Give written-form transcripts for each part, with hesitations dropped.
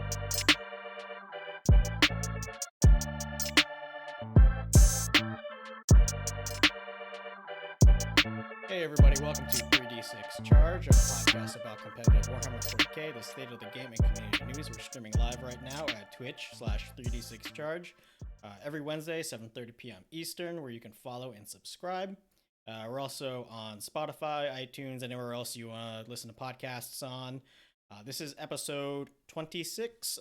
Hey everybody, welcome to 3D6 Charge, a podcast about competitive Warhammer 40k, the state of the game and community news. We're streaming live right now at Twitch/3D6 Charge every Wednesday, 7:30 p.m. Eastern, where you can follow and subscribe. We're also on Spotify, iTunes, anywhere else you want to listen to podcasts on. This is episode 26,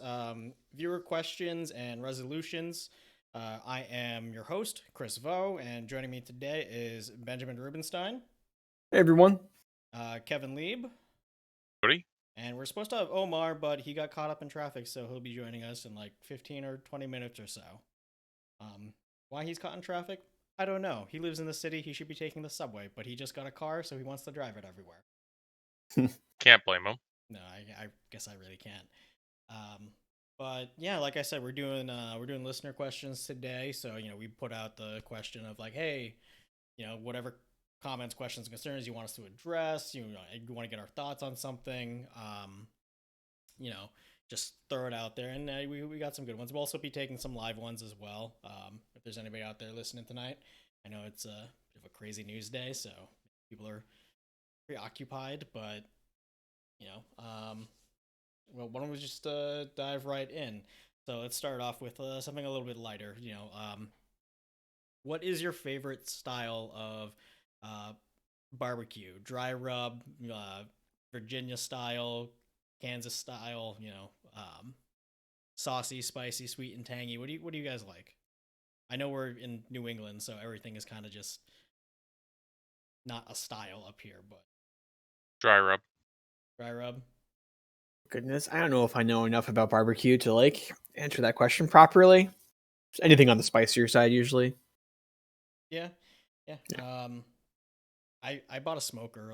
viewer questions and resolutions. I am your host, Chris Vo, and joining me today is Benjamin Rubenstein. Hey everyone. Kevin Lieb. Howdy. And we're supposed to have Omar, but he got caught up in traffic, so he'll be joining us in like 15 or 20 minutes or so. Why he's caught in traffic? I don't know. He lives in the city. He should be taking the subway, but he just got a car, so he wants to drive it everywhere. Can't blame him. No, I guess I really can't. But yeah, like I said, we're doing listener questions today. So we put out the question of like, hey, whatever comments, questions, concerns you want us to address, you want to get our thoughts on something, just throw it out there, and we got some good ones. We'll also be taking some live ones as well. If there's anybody out there listening tonight, I know it's a bit of a crazy news day, so people are preoccupied, but well, why don't we just dive right in? So let's start off with something a little bit lighter. What is your favorite style of barbecue? Dry rub, Virginia style, Kansas style, saucy, spicy, sweet, and tangy. What do you guys like? I know we're in New England, so everything is kind of just not a style up here, but Dry rub. Dry rub. Goodness, I don't know if I know enough about barbecue to like answer that question properly. Anything on the spicier side usually. Yeah. I bought a smoker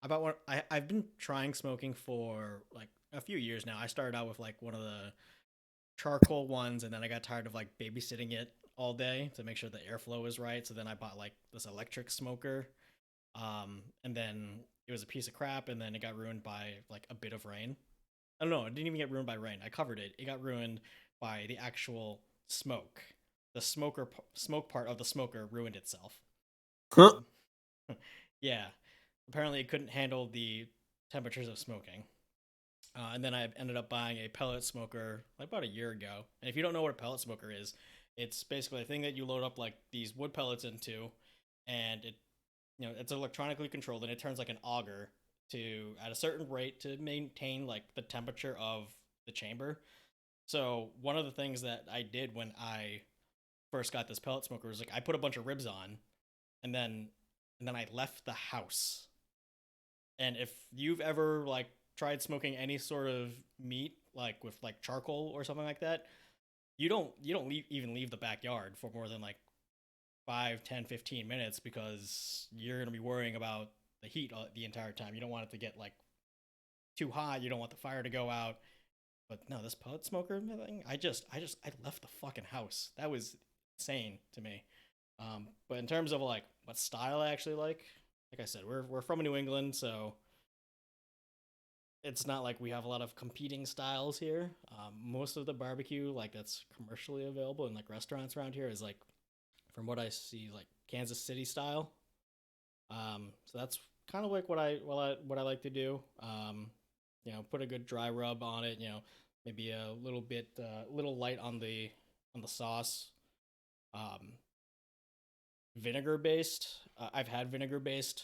I've been trying smoking for like a few years now. I started out with like one of the charcoal ones, and then I got tired of like babysitting it all day to make sure the airflow is right. So then I bought like this electric smoker. And then it was a piece of crap, and then it got ruined by like a bit of rain. I don't know, it didn't even get ruined by rain. I covered it. It got ruined by the actual smoke. The smoke part of the smoker ruined itself. Huh? Yeah. Apparently it couldn't handle the temperatures of smoking. And then I ended up buying a pellet smoker like about a year ago. And if you don't know what a pellet smoker is, it's basically a thing that you load up like these wood pellets into, and it's electronically controlled, and it turns like an auger to at a certain rate to maintain like the temperature of the chamber. So one of the things that I did when I first got this pellet smoker was like I put a bunch of ribs on, and then I left the house. And if you've ever like tried smoking any sort of meat like with like charcoal or something like that, you don't even leave the backyard for more than like 5, 10, 15 minutes, because you're going to be worrying about the heat the entire time. You don't want it to get like too hot. You don't want the fire to go out. But no, this pellet smoker thing, I left the fucking house. That was insane to me. But in terms of like what style I actually like I said, we're from New England, so it's not like we have a lot of competing styles here. Most of the barbecue like that's commercially available in like restaurants around here is like, from what I see, like Kansas City style. So that's kind of like what I like to do. Put a good dry rub on it. Maybe a little bit, little light on the sauce. Vinegar based. I've had vinegar based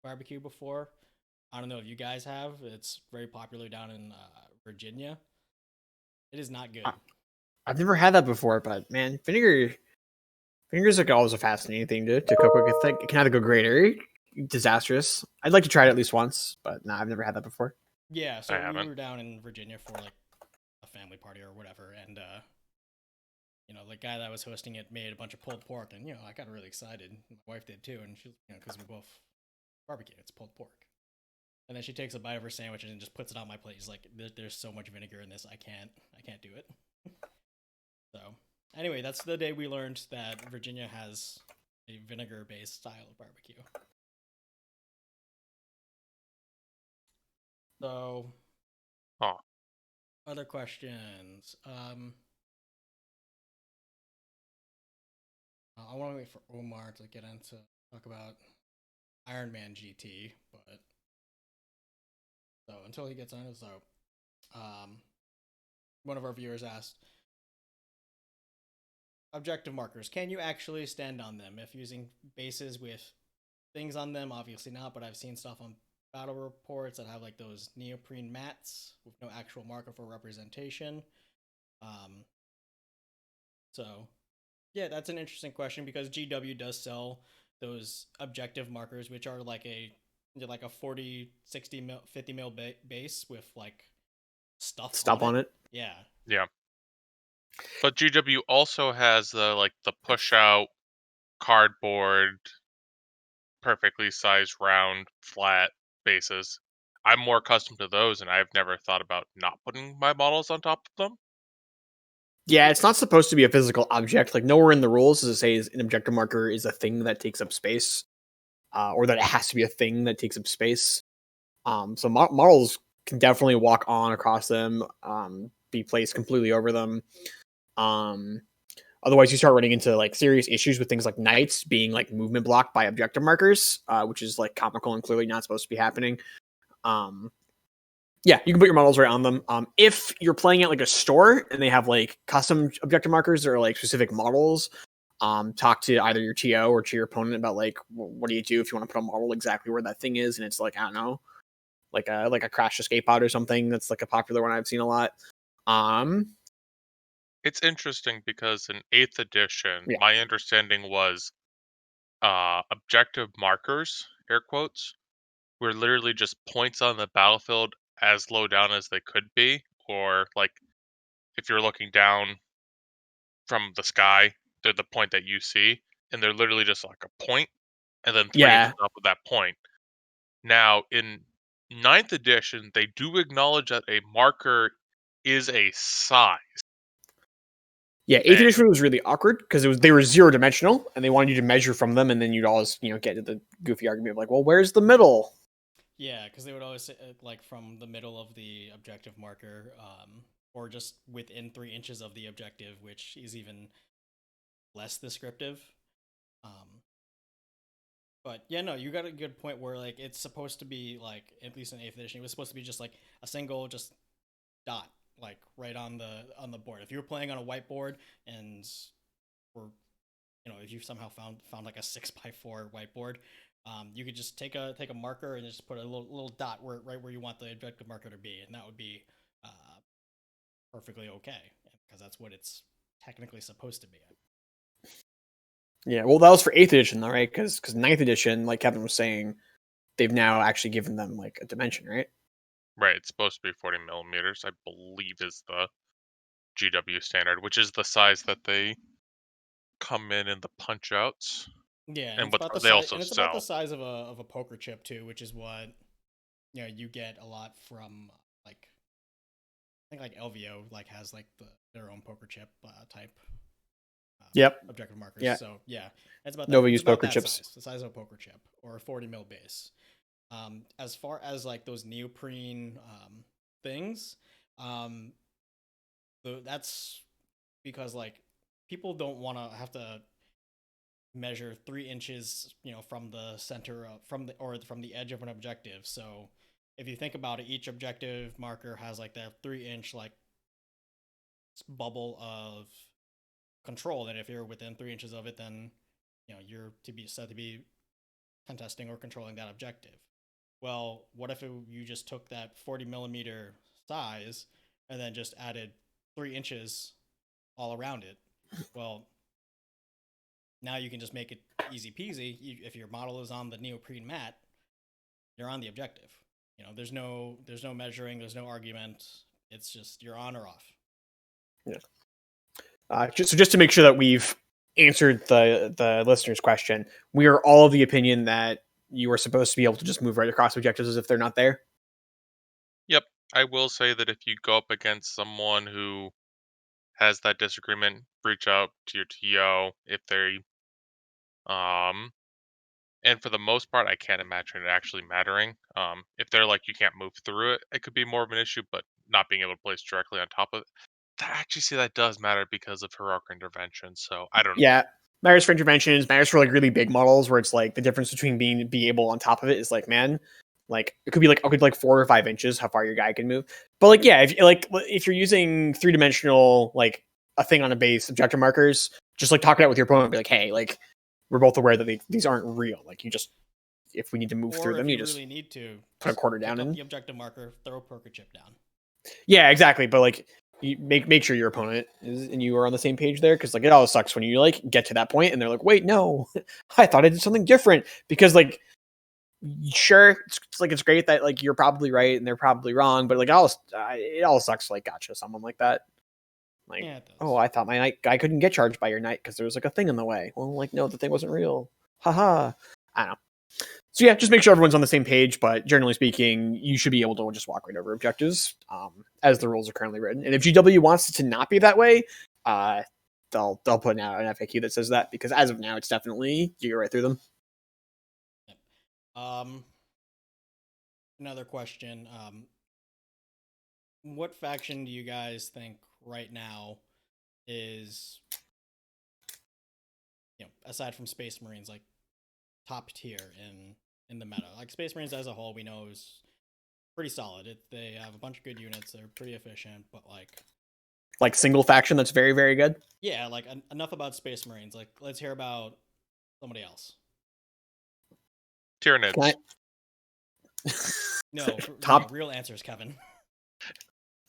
barbecue before. I don't know if you guys have. It's very popular down in Virginia. It is not good. I've never had that before, but man, vinegar's like always a fascinating thing to cook with. It's like it can either go great or disastrous. I'd like to try it at least once, but no, I've never had that before. Yeah, so I we haven't. were down in Virginia for like a family party or whatever, and the guy that was hosting it made a bunch of pulled pork, and I got really excited. My wife did too, and she, because we both barbecue, it's pulled pork. And then she takes a bite of her sandwich and just puts it on my plate. She's like, "There's so much vinegar in this, I can't do it." So anyway, that's the day we learned that Virginia has a vinegar-based style of barbecue. So, Other questions. I want to wait for Omar to get into talk about Iron Man GT, but so until he gets on it, um, one of our viewers asked, objective markers, can you actually stand on them if using bases with things on them? Obviously not, but I've seen stuff on battle reports that have like those neoprene mats with no actual marker for representation. Um, so yeah, that's an interesting question because GW does sell those objective markers, which are like a 40, 60 mil, 50 mil base with like stuff Stop on on it. it. Yeah. Yeah. But GW also has the push out cardboard, perfectly sized round flat bases. I'm more accustomed to those, and I've never thought about not putting my models on top of them. Yeah, it's not supposed to be a physical object. Like nowhere in the rules does it say an objective marker is a thing that takes up space, or that it has to be a thing that takes up space. So models can definitely walk on across them, be placed completely over them. Um, Otherwise, you start running into like serious issues with things like knights being like movement blocked by objective markers, which is like comical and clearly not supposed to be happening. Um, yeah, you can put your models right on them. If you're playing at like a store and they have like custom objective markers or like specific models, talk to either your TO or to your opponent about like what do you do if you want to put a model exactly where that thing is, and it's like I don't know, like a crash escape pod or something. That's like a popular one I've seen a lot. Um, It's interesting because in 8th edition, yeah, my understanding was objective markers, air quotes, were literally just points on the battlefield as low down as they could be, or like if you're looking down from the sky, they're the point that you see, and they're literally just like a point, and then three at the yeah, top of that point. Now, in 9th edition, they do acknowledge that a marker is a size yeah. Eighth thing. edition was really awkward because they were 0 dimensional and they wanted you to measure from them, and then you'd always get to the goofy argument of like, well, where's the middle? Yeah, because they would always say like from the middle of the objective marker, or just within 3 inches of the objective, which is even less descriptive. Um, but yeah, no, you got a good point where like it's supposed to be like at least in 8th edition, it was supposed to be just like a single just dot like right on the board. If you were playing on a whiteboard and were if you somehow found like a 6x4 whiteboard, you could just take a marker and just put a little dot right where you want the objective marker to be, and that would be uh, perfectly okay because that's what it's technically supposed to be. Yeah, well, that was for eighth edition though, right? Because ninth edition, like Kevin was saying, they've now actually given them like a dimension, right? Right, it's supposed to be 40 millimeters, I believe is the GW standard, which is the size that they come in the punch outs, Yeah, and and it's what about the they size, also and it's about the sell. size of a poker chip too, which is what you get a lot from like I think like LVO like has like their own poker chip type Yep. objective markers. Yeah. So yeah, it's about that. Nova It's used about poker that chips. size, the size of a poker chip or a 40 mil base. As far as like those neoprene things, um, that's because like people don't want to have to measure 3 inches, from the center of from the edge of an objective. So if you think about it, each objective marker has like that 3 inch like bubble of control. And if you're within 3 inches of it, then you're to be said to be contesting or controlling that objective. Well, what if you just took that 40 millimeter size and then just added 3 inches all around it? Well, now you can just make it easy peasy. If your model is on the neoprene mat, you're on the objective. There's no measuring, there's no argument. It's just you're on or off. Yeah. Just to make sure that we've answered the listener's question, we are all of the opinion that you are supposed to be able to just move right across objectives as if they're not there. Yep, I will say that if you go up against someone who has that disagreement, reach out to your TO if they And for the most part, I can't imagine it actually mattering. If they're like you can't move through it, it could be more of an issue, but not being able to place directly on top of it, that actually see that does matter because of heroic intervention. So I don't know. Yeah, matters for interventions, matters for like really big models where it's like the difference between be able on top of it is like, man, like it could be like 4 or 5 inches how far your guy can move. But like, yeah, if you're using 3-dimensional like a thing on a base objective markers, just like talk it out with your opponent, and be like, hey, like we're both aware that these aren't real. Like you just if we need to move Or through them, if you you just really need to, put a quarter pick down up in. the objective marker, throw a poker chip down. Yeah, exactly. But like, you make sure your opponent is and you are on the same page there, because like it always sucks when you like get to that point and they're like, wait, no, I thought I did something different. Because like, sure, it's like it's great that like you're probably right and they're probably wrong, but like it all sucks. Like, gotcha, someone like that. Like, Yeah, it does. oh, I thought my knight guy couldn't get charged by your knight because there was like a thing in the way. Well, like, no, the thing wasn't real. Haha. I don't know. So yeah, just make sure everyone's on the same page. But generally speaking, you should be able to just walk right over objectives as the rules are currently written. And if GW wants it to not be that way, they'll put out an FAQ that says that, because as of now, it's definitely you go right through them. Another question. What faction do you guys think right now is, aside from Space Marines, like top tier in the meta? Like Space Marines as a whole, we know is pretty solid. They have a bunch of good units. They're pretty efficient, but like single faction that's very, very good. Yeah, like enough about Space Marines. Like, let's hear about somebody else. Tyranids. No, top real answers, Kevin.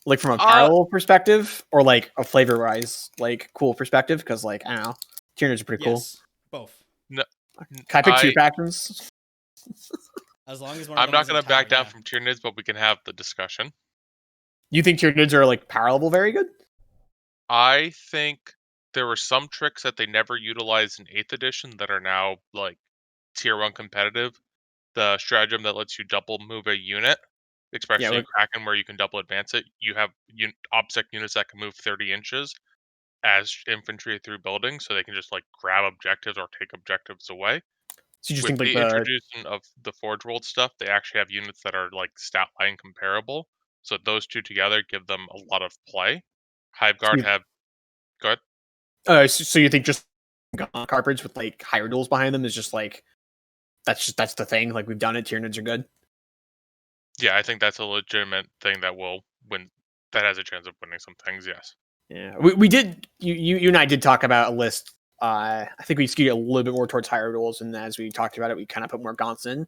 Like from a parallel perspective, or like a flavor wise, like cool perspective, because like I don't know, Tyranids are pretty cool. Both. No, can I pick 2 factions? As long as one. I'm not going to back down from Tyranids, but we can have the discussion. You think Tyranids are like power level very good? I think there were some tricks that they never utilized in 8th edition that are now like tier 1 competitive. The stratagem that lets you double move a unit, especially in Kraken where you can double advance it. You have OBSEC units that can move 30 inches as infantry through buildings, so they can just like grab objectives or take objectives away. So you just With think like the introduction of the Forge World stuff, they actually have units that are like stat line comparable. So those two together give them a lot of play. Hiveguard have. Go ahead. So you think just carpets with like higher duels behind them is just like that's the thing? Like we've done it. Tyranids are good. Yeah, I think that's a legitimate thing that will win. That has a chance of winning some things. Yes. Yeah, we did. You and I did talk about a list. I think we skewed a little bit more towards higher duels, and as we talked about it, we kind of put more gaunts in.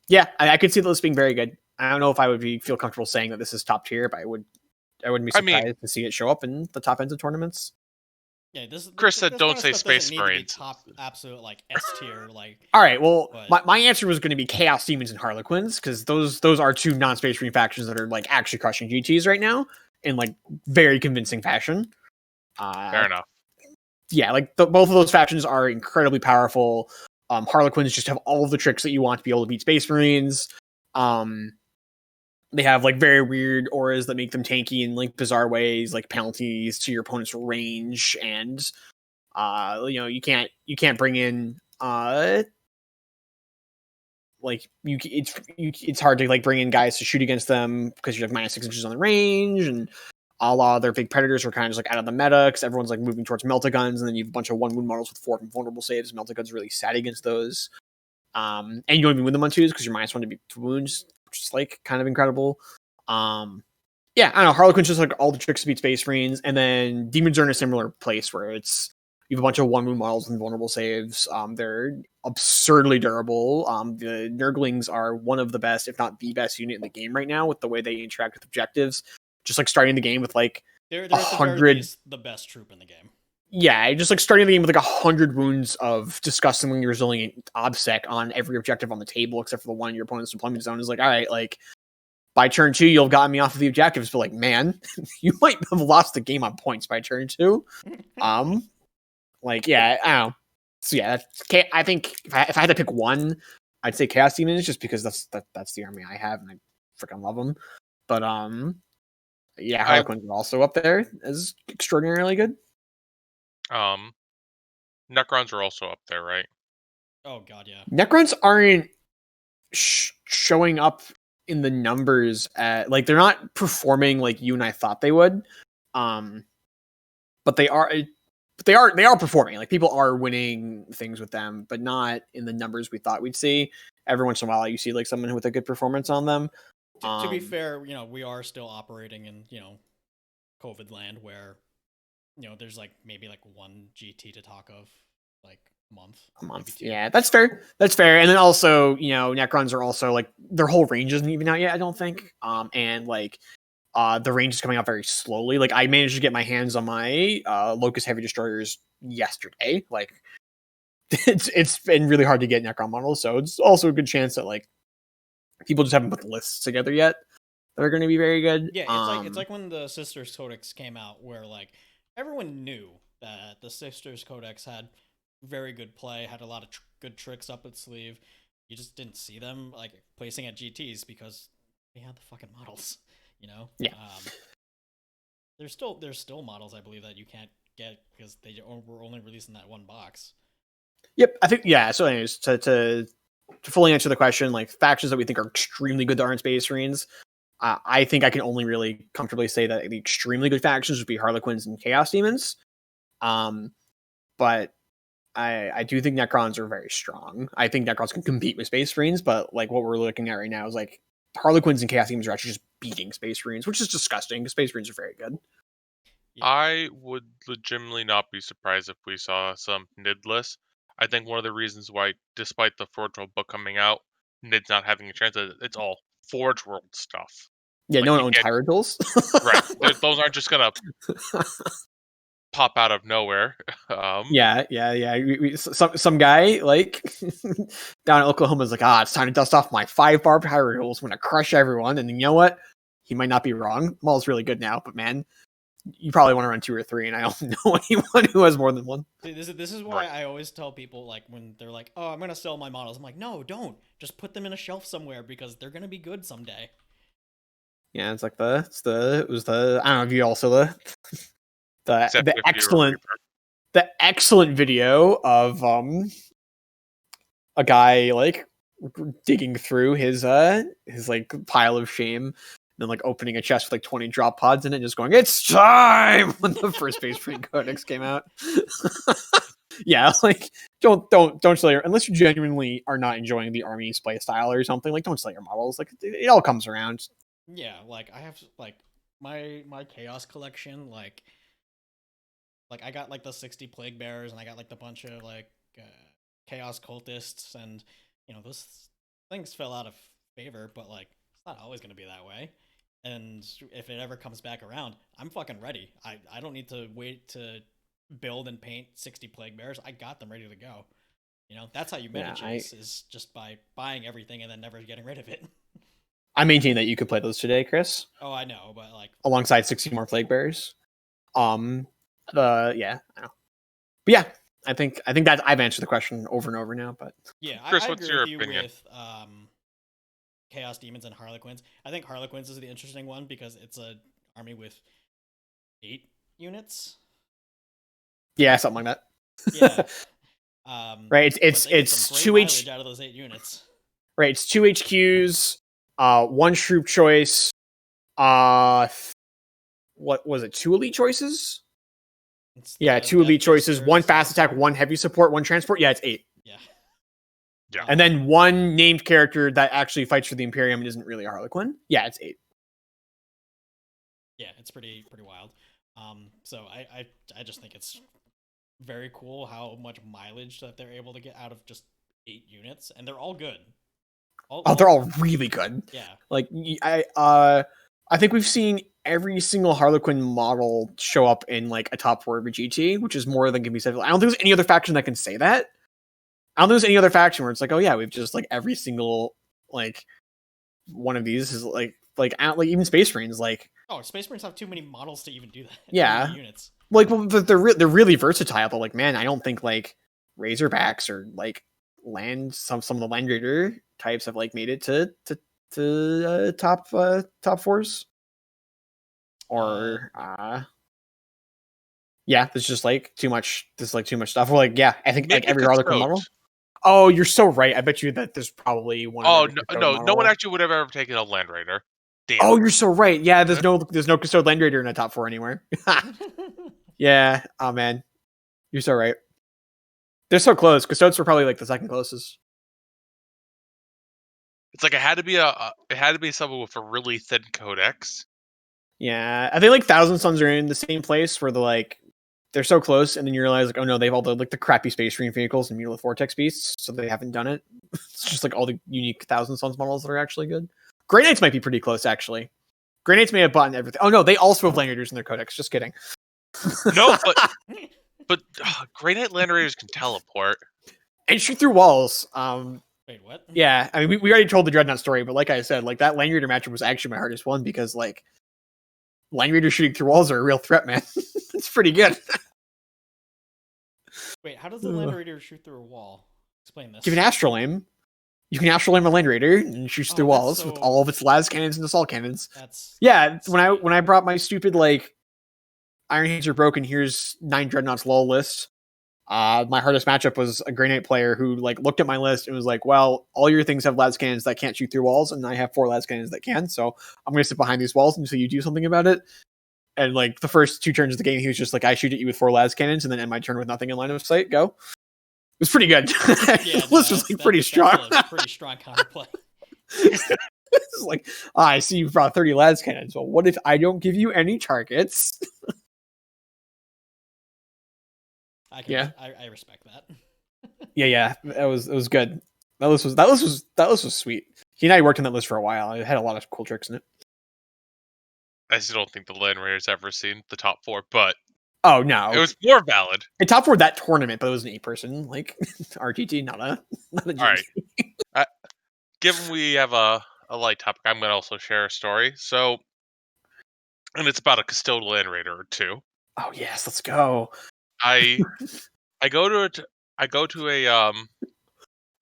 Yeah, I could see the list being very good. I don't know if I would feel comfortable saying that this is top tier, but I wouldn't be surprised to see it show up in the top ends of tournaments. Yeah, Chris said, "Don't say Space Marines." Top absolute like S tier. Like, all right, well, my answer was going to be Chaos Demons and Harlequins, because those are 2 non-Space Marine factions that are like actually crushing GTs right now in like very convincing fashion. Fair enough. Yeah, like both of those factions are incredibly powerful. Harlequins just have all of the tricks that you want to be able to beat Space Marines. They have like very weird auras that make them tanky in like bizarre ways, like penalties to your opponent's range, and you can't bring in like it's hard to like bring in guys to shoot against them because you're like -6 inches on the range, and a lot of their big predators are kind of just like out of the meta because everyone's like moving towards Meltaguns, and then you have a bunch of 1 wound models with 4 vulnerable saves. Meltaguns are really sad against those. And you don't even win them on 2s because you're -1 to be 2 wounds, which is like kind of incredible. Yeah, I don't know. Harlequin's just like all the tricks to beat Space Marines, and then Demons are in a similar place where it's you have a bunch of 1 wound models and vulnerable saves. They're absurdly durable. The Nurglings are one of the best, if not the best unit in the game right now with the way they interact with objectives. Just like starting the game with like they're 100, the best troop in the game. Yeah, just like starting the game with like 100 wounds of disgustingly resilient OBSEC on every objective on the table except for the one in your opponent's deployment zone is like, all right, like by turn 2 you'll have gotten me off of the objectives, but like, man, you might have lost the game on points by turn 2. Like, yeah, I don't know. So yeah, I think if I had to pick one, I'd say Chaos Demons, just because that's the army I have and I freaking love them. But yeah, Harlequins are also up there as extraordinarily good. Necrons are also up there, right? Oh god, yeah. Necrons aren't showing up in the numbers at, like, they're not performing like you and I thought they would. But they are performing. Like, people are winning things with them, but not in the numbers we thought we'd see. Every once in a while, you see like someone with a good performance on them. To be fair, we are still operating in COVID land where there's like maybe like one GT to talk of like a month. Yeah, that's fair. That's fair. And then also, Necrons are also like, their whole range isn't even out yet, I don't think. And like, the range is coming out very slowly. Like, I managed to get my hands on my Locust Heavy Destroyers yesterday. Like, it's been really hard to get Necron models, so it's also a good chance that like people just haven't put the lists together yet that are going to be very good. Yeah, it's like when the Sisters Codex came out, where like everyone knew that the Sisters Codex had very good play, had a lot of good tricks up its sleeve. You just didn't see them like placing at GTs because they had the fucking models. Yeah. There's still models, I believe, that you can't get because they were only releasing that one box. Yep, I think, yeah. So anyways, to fully answer the question, like, factions that we think are extremely good that aren't Space Marines, I think I can only really comfortably say that the extremely good factions would be Harlequins and Chaos Demons. But I do think Necrons are very strong. I think Necrons can compete with Space Marines, but like what we're looking at right now is like Harlequins and Chaos Demons are actually just beating Space Marines, which is disgusting because Space Marines are very good. Yeah. I would legitimately not be surprised if we saw some Nid lists. I think one of the reasons why, despite the Forge World book coming out, Nid's not having a chance, it's all Forge World stuff. Yeah, Like, no one you owns can't- Hierodults. Right. Those aren't just gonna pop out of nowhere. Yeah. Some guy like down in Oklahoma is like, it's time to dust off my 5 barbed Hierodults. I'm gonna crush everyone. And then, you know what? He might not be wrong. Maul's really good now, but man, you probably want to run 2 or 3, and I don't know anyone who has more than one. See, this is why I always tell people, like, when they're like, "Oh, I'm gonna sell my models," I'm like, "No, don't. Just put them in a shelf somewhere because they're gonna be good someday." Yeah, it's like I don't know if you also the excellent video of a guy like digging through his like pile of shame, and then like opening a chest with like 20 drop pods in it and just going, "It's time," when the first Space Marine Codex came out. Yeah, like don't sell your, unless you genuinely are not enjoying the army's play style or something, like don't sell your models. Like it all comes around. Yeah, like I have like my chaos collection, like I got like the 60 plague bearers, and I got like the bunch of like chaos cultists, and those things fell out of favor, but like it's not always gonna be that way. And if it ever comes back around, I'm fucking ready. I don't need to wait to build and paint 60 plague bearers. I got them ready to go. That's how you meta chase, is just by buying everything and then never getting rid of it. I maintain that you could play those today, Chris. Oh, I know, but like alongside 60 more plague bearers. Yeah, I know. But yeah, I think that I've answered the question over and over now. But yeah, Chris, I what's agree your with you opinion? with Chaos Demons and Harlequins. I think Harlequins is the interesting one because it's an army with 8 units. Yeah, something like that. Yeah. Right. It's 2 out of those 8 units. Right. It's 2 HQs, 1 troop choice. What was it? 2 elite choices. Yeah, 2 elite choices, 1 fast attack, 1 heavy support, 1 transport. Yeah, it's 8. Yeah. And then 1 named character that actually fights for the Imperium and isn't really a Harlequin. Yeah, it's 8. Yeah, it's pretty wild. So I just think it's very cool how much mileage that they're able to get out of just 8 units, and they're all good. They're all really good. Yeah. Like I think we've seen every single Harlequin model show up in like a top 4 of a GT, which is more than can be said. I don't think there's any other faction that can say that. I don't think there's any other faction where it's like, oh yeah, we've just like every single like one of these is like even Space Marines, like, oh, Space Marines have too many models to even do that. Yeah. Units. Like, well, they're really versatile, but like, man, I don't think like Razorbacks or like some of the Land Raider types have like made it to top 4s. Or yeah, there's just like too much. There's like too much stuff. Well, like, yeah, I think like every Harlequin model. Oh, you're so right. I bet you that there's probably one. Oh of every Custode no, no one model. actually would have ever taken a Land Raider. Damn. Oh, you're so right. Yeah, there's no Custode Land Raider in the top 4 anywhere. Yeah. Oh man, you're so right. They're so close. Custodes were probably like the second closest. It's like it had to be someone with a really thin codex. Yeah, I think like Thousand Suns are in the same place where they're so close, and then you realize like, oh no, they have all the like the crappy Space Marine vehicles and Mulith Vortex beasts, so they haven't done it. It's just like all the unique Thousand Suns models that are actually good. Grey Knights might be pretty close actually. Grey Knights may have bought everything. Oh no, they also have Land Raiders in their codex. Just kidding. No, but Grey Knight Land Raiders can teleport. And shoot through walls. Wait, what? Yeah, I mean, we already told the Dreadnought story, but like I said, like that Land Raider matchup was actually my hardest one because like Land Raiders shooting through walls are a real threat, man. It's pretty good. Wait, how does the Land Raider shoot through a wall? Explain this. Give an Astral Aim. You can Astral Aim a Land Raider and shoots through that's walls with so- all of its las cannons and assault cannons. That's Yeah, when I brought my stupid like Iron Hands are broken. Here's 9 Dreadnoughts lol list. My hardest matchup was a Grey Knight player who like looked at my list and was like, "Well, all your things have las cannons that can't shoot through walls, and I have 4 las cannons that can. So I'm going to sit behind these walls until you do something about it." And like the first 2 turns of the game, he was just like, "I shoot at you with 4 las cannons, and then end my turn with nothing in line of sight. Go." It was pretty good. yeah, The list was like pretty strong. That's a pretty strong counterplay. It's like, I see you brought 30 las cannons. Well, what if I don't give you any targets? Yeah. I respect that. Yeah, it was good. That list was sweet. He and I worked on that list for a while. It had a lot of cool tricks in it. I still don't think the Land Raider's ever seen the top 4, but Oh no, it was more valid. it top 4 that tournament, but it was an 8-person like RTT, not a GT. All right. Given we have a light topic, I'm going to also share a story. So, and it's about a Custode Land Raider or 2. Oh yes, let's go. I go to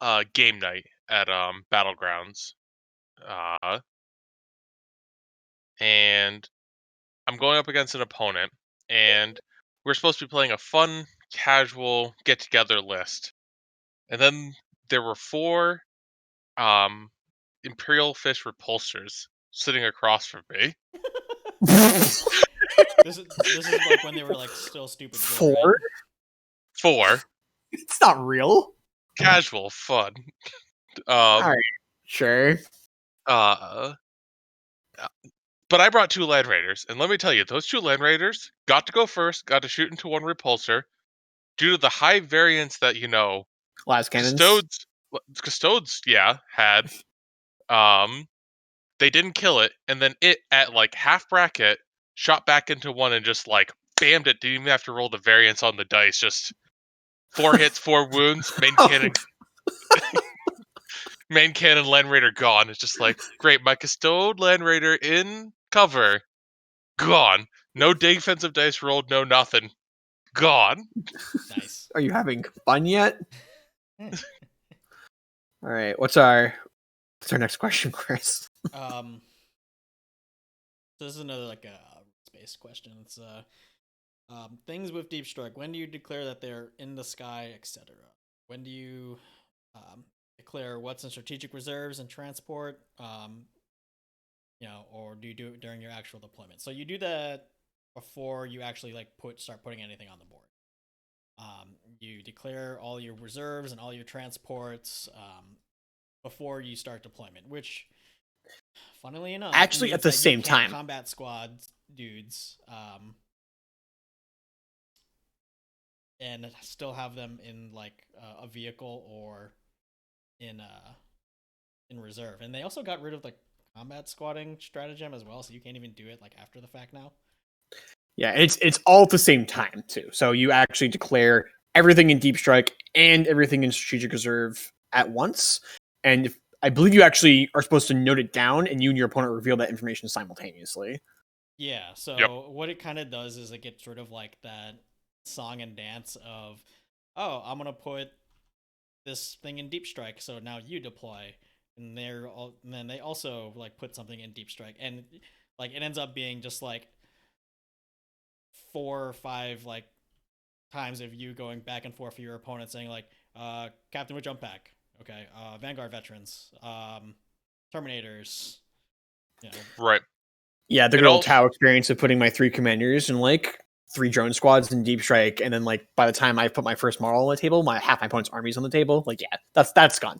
a game night at Battlegrounds, and I'm going up against an opponent, and we're supposed to be playing a fun, casual get together list, and then there were 4 Imperial Fish repulsors sitting across from me. This is like when they were like still stupid. Good, 4? right? 4 It's not real. casual fun. Alright, sure. But I brought 2 Land Raiders, and let me tell you, those 2 Land Raiders got to go first, got to shoot into 1 repulsor. Due to the high variance that, Las cannons. Custodes, yeah, had, they didn't kill it, and then it, at, like, half bracket, shot back into 1 and just, like, bammed it, didn't even have to roll the variance on the dice, just 4 hits, 4 wounds, main cannon Land Raider gone. It's just like, great, my Custode Land Raider in cover, gone. No defensive dice rolled, no nothing. Gone. Nice. Are you having fun yet? Alright, what's our next question, Chris? So this is another like a space question. It's things with Deep Strike. When do you declare that they're in the sky, etc.? When do you declare what's in strategic reserves and transport? Or do you do it during your actual deployment? So you do that before you actually like start putting anything on the board. You declare all your reserves and all your transports before you start deployment, which, funnily enough, Actually, at the means that same you can't time. combat squad dudes, and still have them in like a vehicle or in reserve. And they also got rid of the combat squatting stratagem as well, so you can't even do it like after the fact now. Yeah, it's all at the same time too. So you actually declare everything in Deep Strike and everything in Strategic Reserve at once. And I believe you actually are supposed to note it down, and you and your opponent reveal that information simultaneously. Yeah, so Yep. what it kind of does is it gets rid of like that song and dance of, oh, I'm gonna put this thing in Deep Strike, so now you deploy, and then they also like put something in Deep Strike, and like it ends up being just like 4 or 5 like times of you going back and forth for your opponent saying like, Captain with jump pack. Okay. Vanguard veterans. Terminators. You know. Right. Yeah, the It good old also Tau experience of putting my 3 commanders and like 3 drone squads in deep strike, and then like by the time I put my first model on the table, my half my opponent's armies on the table. Like, yeah, that's gone.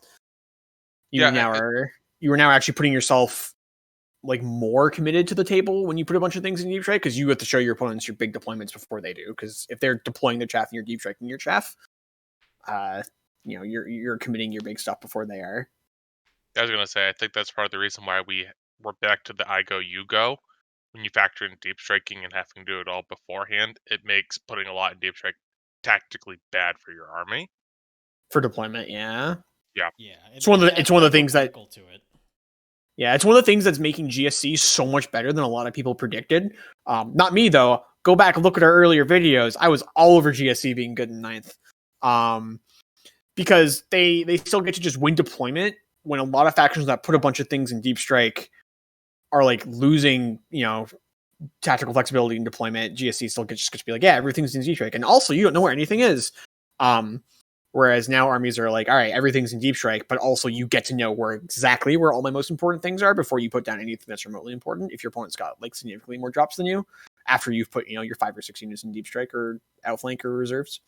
You yeah, now are you are now actually putting yourself like more committed to the table when you put a bunch of things in deep strike, because you have to show your opponents your big deployments before they do. Because if they're deploying their chaff and you're deep striking your chaff, uh, you're committing your big stuff before they are. I was gonna say I think that's part of the reason why we're back to the I go you go. When you factor in deep striking and having to do it all beforehand, it makes putting a lot in deep strike tactically bad for your army. For deployment. Yeah, Yeah. Yeah. it's one of the adds it's one of the more things that critical to it. Yeah, it's one of the things that's making GSC so much better than a lot of people predicted. Not me though. Go back and look at our earlier videos. I was all over GSC being good in ninth, because they still get to just win deployment when a lot of factions that put a bunch of things in deep strike are like losing, tactical flexibility in deployment. GSC still gets to be like, yeah, everything's in deep strike, and also you don't know where anything is. Whereas now armies are like, all right, everything's in deep strike, but also you get to know where all my most important things are before you put down anything that's remotely important. If your opponent's got like significantly more drops than you, after you've put your 5 or 6 units in deep strike or outflank or reserves.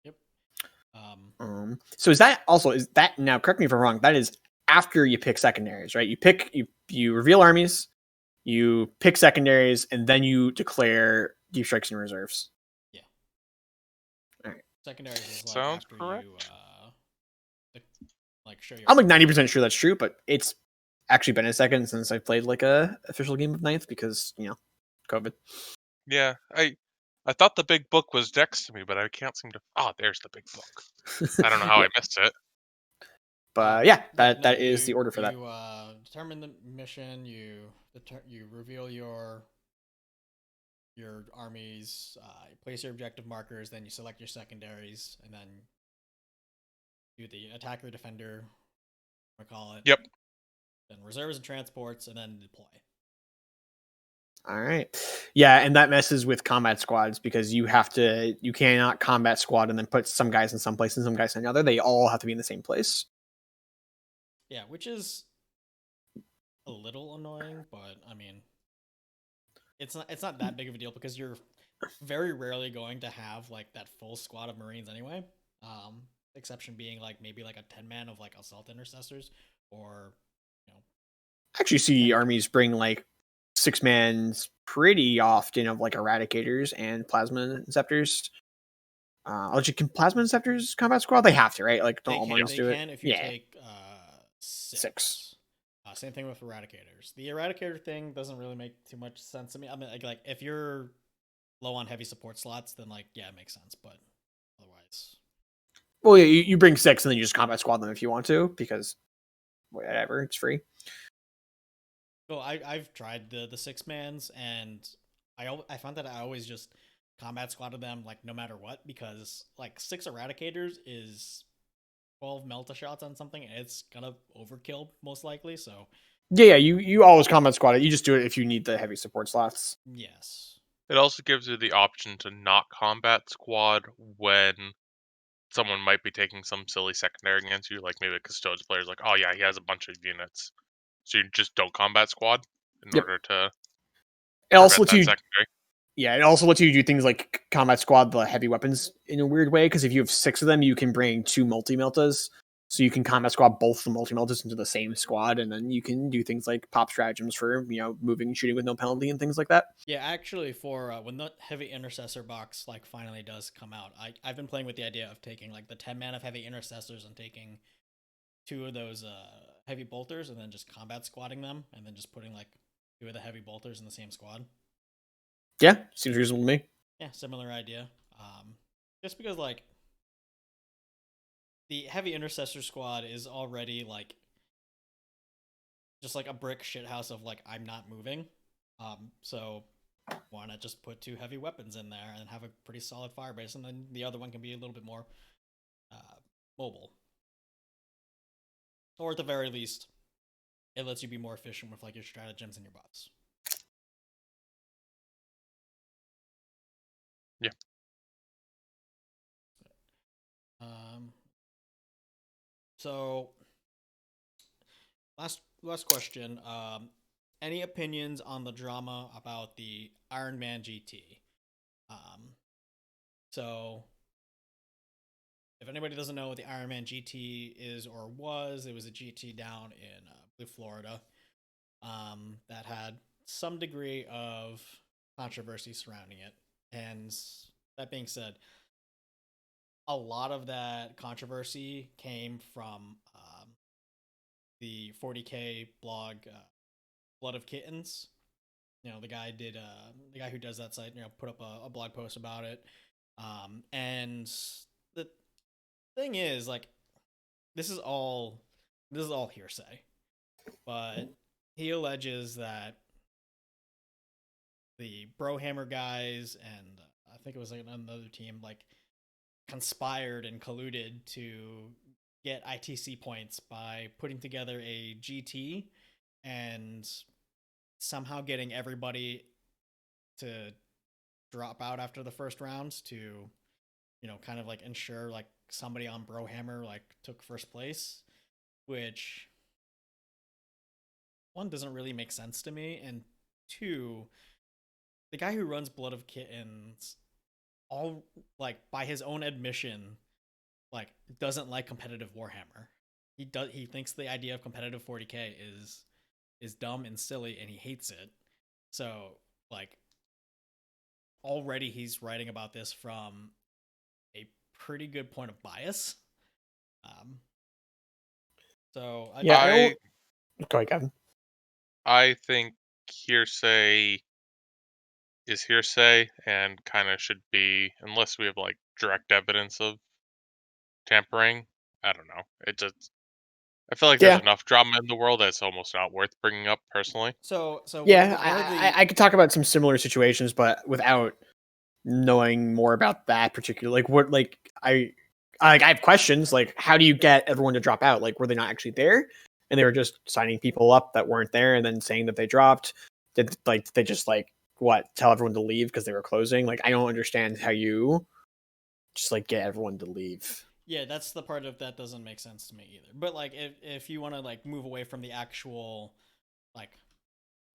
Yep. So is that now? Correct me if I'm wrong. That is after you pick secondaries, right? You reveal armies, you pick secondaries, and then you declare deep strikes and reserves. Yeah. All right. Secondaries is like Sounds after correct. you like show your. I'm like 90% sure that's true, but it's actually been a second since I played like a official game of ninth because COVID. Yeah, I thought the big book was next to me, but I can't seem to. Oh, there's the big book. I don't know how Yeah. I missed it. But yeah, Yeah, no, that is the order for that. You determine the mission. You reveal your armies. You place your objective markers. Then you select your secondaries, and then do the attacker defender. I call it. Yep. Then reserves and transports, and then deploy. All right. Yeah, and that messes with combat squads because you cannot combat squad and then put some guys in some place and some guys in another. They all have to be in the same place. Yeah, which is a little annoying, but I mean, it's not that big of a deal because you're very rarely going to have like that full squad of Marines anyway. Exception being like maybe like a 10-man of like assault intercessors, or I actually see armies bring like 6-mans pretty often of like eradicators and plasma inceptors. Can plasma inceptors combat squad? They have to, right? Like don't all Marines do it? They can if you Yeah. take 6. Same thing with eradicators. The eradicator thing doesn't really make too much sense to me. I mean, like if you're low on heavy support slots, then like yeah, it makes sense. But otherwise, Well, yeah, you bring 6 and then you just combat squad them if you want to, because whatever, it's free. well, I've tried the 6-mans, and I found that I always just combat squatted them like no matter what, because like 6 eradicators is 12 melta shots on something, and it's gonna overkill most likely. So Yeah, you always combat squad it. You just do it if you need the heavy support slots. yes. It also gives you the option to not combat squad when someone might be taking some silly secondary against you, like maybe a Custodes player's like, oh yeah, he has a bunch of units. So you just don't combat squad in order to It also prevent lets that you secondary. Yeah, it also lets you do things like combat squad the heavy weapons in a weird way, because if you have 6 of them, you can bring 2 multi-meltas. So you can combat squad both the multi-meltas into the same squad, and then you can do things like pop stratagems for, moving and shooting with no penalty and things like that. Yeah, actually, for when the heavy intercessor box like finally does come out, I've been playing with the idea of taking like the 10-man of heavy intercessors and taking 2 of those heavy bolters, and then just combat squatting them, and then just putting like 2 of the heavy bolters in the same squad. Yeah, seems reasonable to me. Yeah, similar idea. Just because like the heavy intercessor squad is already like just like a brick shithouse of like I'm not moving. So why not just put 2 heavy weapons in there and have a pretty solid fire base, and then the other one can be a little bit more mobile, or at the very least, it lets you be more efficient with like your stratagems and your bots. So last question. Any opinions on the drama about the Iron Man GT? So if anybody doesn't know what the Iron Man GT is or was, it was a GT down in Blue, Florida, that had some degree of controversy surrounding it. And that being said, a lot of that controversy came from the 40K blog, Blood of Kittens. You know, the guy who does that site, put up a blog post about it. And the thing is, like, this is all hearsay, but he alleges that the Brohammer guys and I think it was like another team like conspired and colluded to get ITC points by putting together a GT and somehow getting everybody to drop out after the first round to, kind of like ensure like somebody on Brohammer like took first place, which one doesn't really make sense to me, and two, the guy who runs Blood of Kittens, all like by his own admission, like doesn't like competitive Warhammer. He thinks the idea of competitive 40K is dumb and silly, and he hates it. So like already he's writing about this from a pretty good point of bias. So go ahead, Kevin. I think hearsay is hearsay and kind of should be, unless we have like direct evidence of tampering. I don't know. I feel like there's enough drama in the world that's almost not worth bringing up personally. So I could talk about some similar situations, but without knowing more about that particular, like what, like I have questions, like how do you get everyone to drop out? Like were they not actually there, and they were just signing people up that weren't there, and then saying that they dropped? Did they just like tell everyone to leave because they were closing? Like I don't understand how you just like get everyone to leave. Yeah, that's the part of that doesn't make sense to me either. But like if you want to like move away from the actual like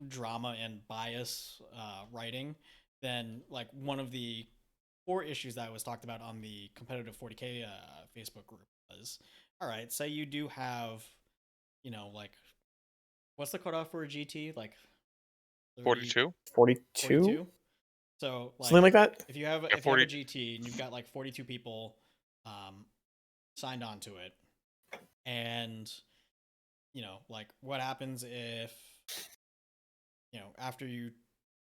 drama and bias writing, then like one of the core issues that was talked about on the competitive 40K Facebook group was, all right, say you do have, like what's the cutoff for a GT? Like 42? 42? So like, something like that. If you have a GT and you've got like 42 people signed on to it, and like what happens if after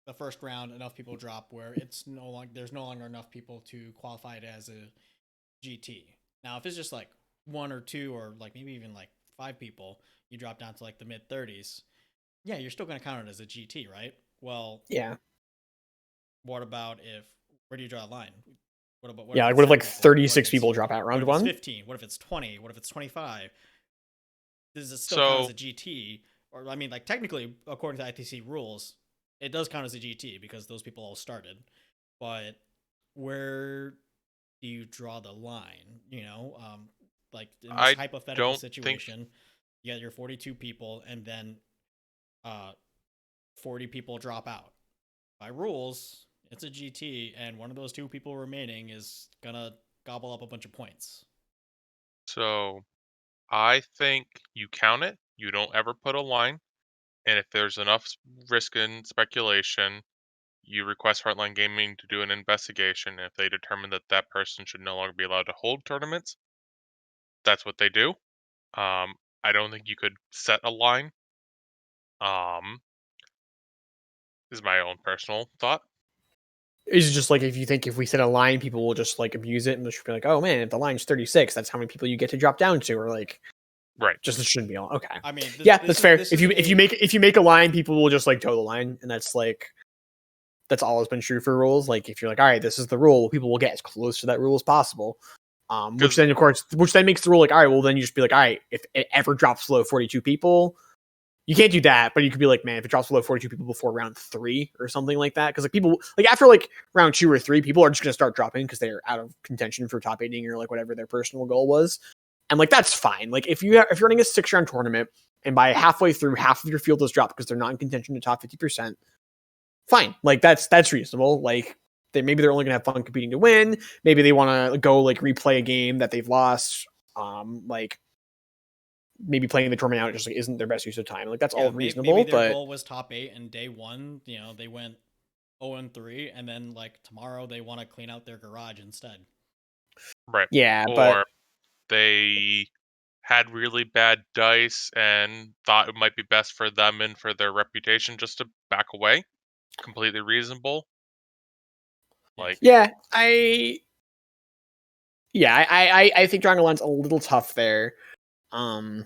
the first round enough people drop where there's no longer enough people to qualify it as a GT. Now if it's just like one or two or like maybe even like 5 people, you drop down to like the mid 30s, yeah, you're still going to count it as a GT, right? Well, yeah, what about where do you draw a line? What if like 36 people drop out round one? 15. What if it's 20? What if it's 25? Does it still count as a GT? Or I mean, like technically, according to ITC rules, it does count as a GT because those people all started. But where do you draw the line? Like in this hypothetical situation, you got your 42 people, and then 40 people drop out. By rules, it's a GT, and one of those 2 people remaining is gonna gobble up a bunch of points. So, I think you count it. You don't ever put a line, and if there's enough risk and speculation, you request Heartland Gaming to do an investigation. If they determine that that person should no longer be allowed to hold tournaments, that's what they do. I don't think you could set a line. Is my own personal thought. Is it just like if we set a line, people will just like abuse it and just be like, oh man, if the line's 36, that's how many people you get to drop down to, or like, right? Just it shouldn't be all okay. I mean, that's fair. If you make a line, people will just like toe the line, and that's always been true for rules. Like if you're like, all right, this is the rule, people will get as close to that rule as possible. Which then makes the rule like, all right, well then you just be like, all right, if it ever drops below 42 people. You can't do that, but you could be like, man, if it drops below 42 people before round 3 or something like that, because like people like after like round 2 or 3, people are just gonna start dropping because they're out of contention for top 8ing or like whatever their personal goal was. And like that's fine. Like if you're running a 6-round tournament and by halfway through half of your field is dropped because they're not in contention to top 50%, fine. Like that's reasonable. Like maybe they're only gonna have fun competing to win. Maybe they want to go like replay a game that they've lost. Like maybe playing the tournament out just like isn't their best use of time. Like that's all reasonable. Maybe their but goal was top 8 and day 1, they went 0-3, and then like tomorrow they want to clean out their garage instead. Right. Yeah, or but they had really bad dice and thought it might be best for them and for their reputation just to back away. Completely reasonable. Like, I think drawing a line's a little tough there. I